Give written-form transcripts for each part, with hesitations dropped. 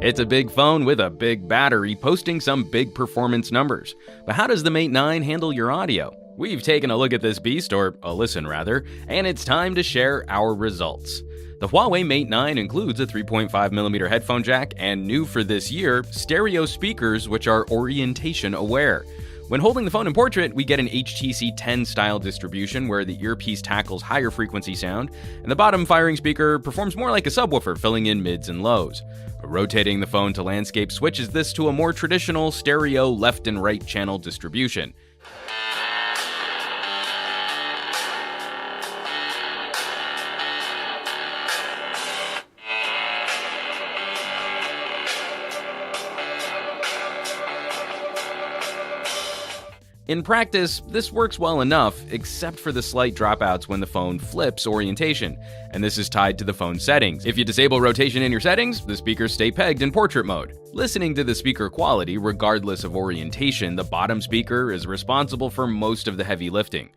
It's a big phone with a big battery, posting some big performance numbers. But how does the Mate 9 handle your audio? We've taken a look at this beast, or a listen rather, and it's time to share our results. The Huawei Mate 9 includes a 3.5mm headphone jack and, new for this year, stereo speakers which are orientation aware. When holding the phone in portrait, we get an HTC 10 style distribution where the earpiece tackles higher frequency sound, and the bottom firing speaker performs more like a subwoofer, filling in mids and lows. Rotating the phone to landscape switches this to a more traditional stereo left and right channel distribution. In practice, this works well enough, except for the slight dropouts when the phone flips orientation, and this is tied to the phone's settings. If you disable rotation in your settings, the speakers stay pegged in portrait mode. Listening to the speaker quality, regardless of orientation, the bottom speaker is responsible for most of the heavy lifting.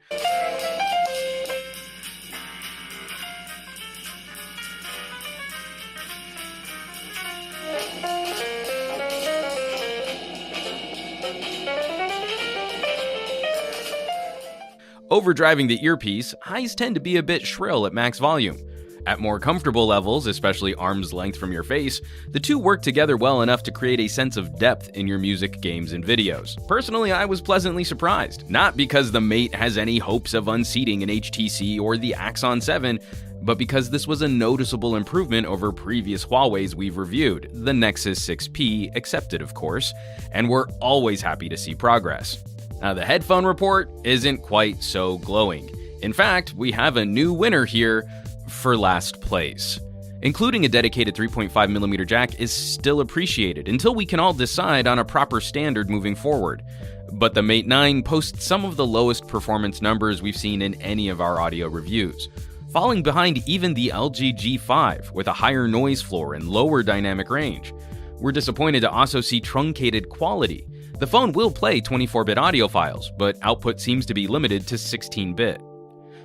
Overdriving the earpiece, highs tend to be a bit shrill at max volume. At more comfortable levels, especially arm's length from your face, the two work together well enough to create a sense of depth in your music, games, and videos. Personally, I was pleasantly surprised, not because the Mate has any hopes of unseating an HTC or the Axon 7, but because this was a noticeable improvement over previous Huawei's we've reviewed, the Nexus 6P excepted of course, and we're always happy to see progress. Now, the headphone report isn't quite so glowing. In fact, we have a new winner here for last place. Including a dedicated 3.5mm jack is still appreciated until we can all decide on a proper standard moving forward. But the Mate 9 posts some of the lowest performance numbers we've seen in any of our audio reviews, falling behind even the LG G5 with a higher noise floor and lower dynamic range. We're disappointed to also see truncated quality. The phone will play 24-bit audio files, but output seems to be limited to 16-bit.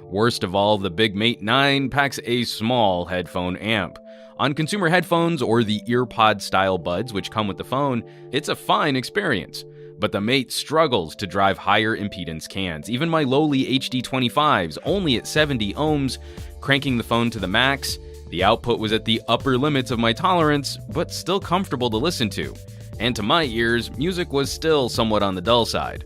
Worst of all, the big Mate 9 packs a small headphone amp. On consumer headphones or the earpod-style buds which come with the phone, it's a fine experience. But the Mate struggles to drive higher impedance cans. Even my lowly HD25s, only at 70 ohms, cranking the phone to the max, the output was at the upper limits of my tolerance, but still comfortable to listen to. And to my ears, music was still somewhat on the dull side.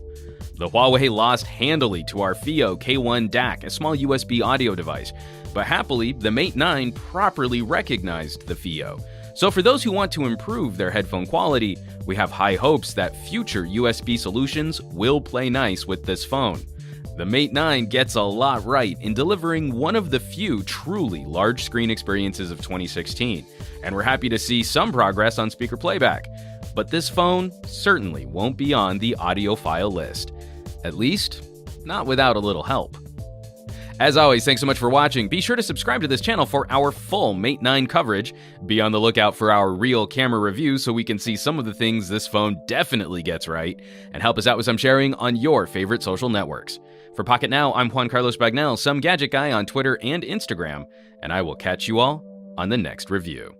The Huawei lost handily to our FiiO K1 DAC, a small USB audio device, but happily, the Mate 9 properly recognized the FiiO. So for those who want to improve their headphone quality, we have high hopes that future USB solutions will play nice with this phone. The Mate 9 gets a lot right in delivering one of the few truly large screen experiences of 2016, and we're happy to see some progress on speaker playback. But this phone certainly won't be on the audiophile list. At least, not without a little help. As always, thanks so much for watching. Be sure to subscribe to this channel for our full Mate 9 coverage. Be on the lookout for our real camera reviews so we can see some of the things this phone definitely gets right, and help us out with some sharing on your favorite social networks. For Pocketnow, I'm Juan Carlos Bagnell, some gadget guy on Twitter and Instagram, and I will catch you all on the next review.